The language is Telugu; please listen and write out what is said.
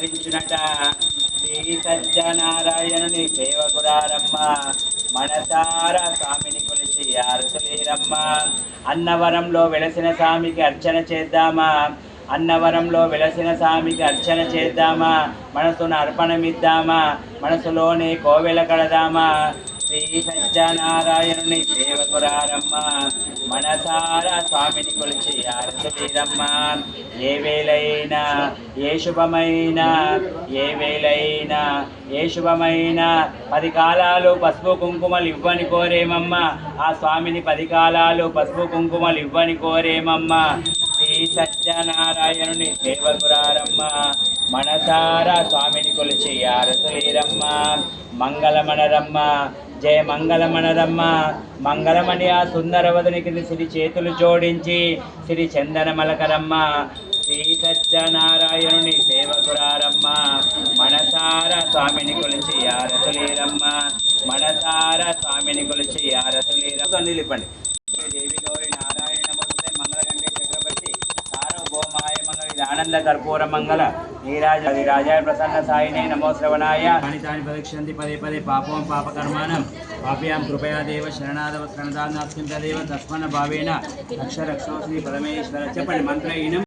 అవతరించినట. శ్రీ సత్యనారాయణుని సేవకురారమ్మ మనసారా స్వామిని కొలిచి ఆరతులేరమ్మ. అన్నవరంలో వెలసిన స్వామికి అర్చన చేద్దామా, అన్నవరంలో వెలసిన స్వామికి అర్చన చేద్దామా, మనసును అర్పణమిద్దామా, మనసులోనే కోవెల కడదామా. శ్రీ సత్యనారాయణుని సేవకురారమ్మ మనసారా స్వామిని కొలిచి ఆరతులేరమ్మ. ఏ వేళైనా ఏ శుభమైనా, ఏ వేళైనా ఏ శుభమైనా 10 కాలాలు పసుపు కుంకుమలు ఇవ్వని కోరేమమ్మ. ఆ స్వామిని 10 కాలాలు పసుపు కుంకుమలు ఇవ్వని కోరేమమ్మ. శ్రీ సత్యనారాయణుని సేవకురారమ్మ మనసారా స్వామిని కొలిచి ఆరతులేరమ్మ. మంగళమనరమ్మ జయ మంగళమనరమ్మ. మంగళమణి ఆ సుందరవదునికి సిరి చేతులు జోడించి సిరి చందనమలకరమ్మ. శ్రీ సత్యనారాయణుని సేవకురారమ్మ మనసారా స్వామిని కొలిచి ఆరతులేరమ్మ. మనసారా స్వామిని కొలిచి ఆరతులేరమ్మ. నిలిపండి. దేవి గౌరి నారాయణ నమస్తే మంగళగండే చక్రవర్తి సార్వభౌమాయ మంగళ ఆనంద కర్పూర మంగళ రాజాయ ప్రసన్న సాయినే నమో శ్రవణాయ. తాని ప్రదక్షిణంతి పదే పదే పాపం పాపకర్మాణం పాప్యాం కృపయా దేవ శరణాదవ శరణదాస్మిన్ తదేవ తస్మన్న భావేన రక్ష రక్షోస్మి పరమేశ్వర. చెప్పండి మంత్రహీనం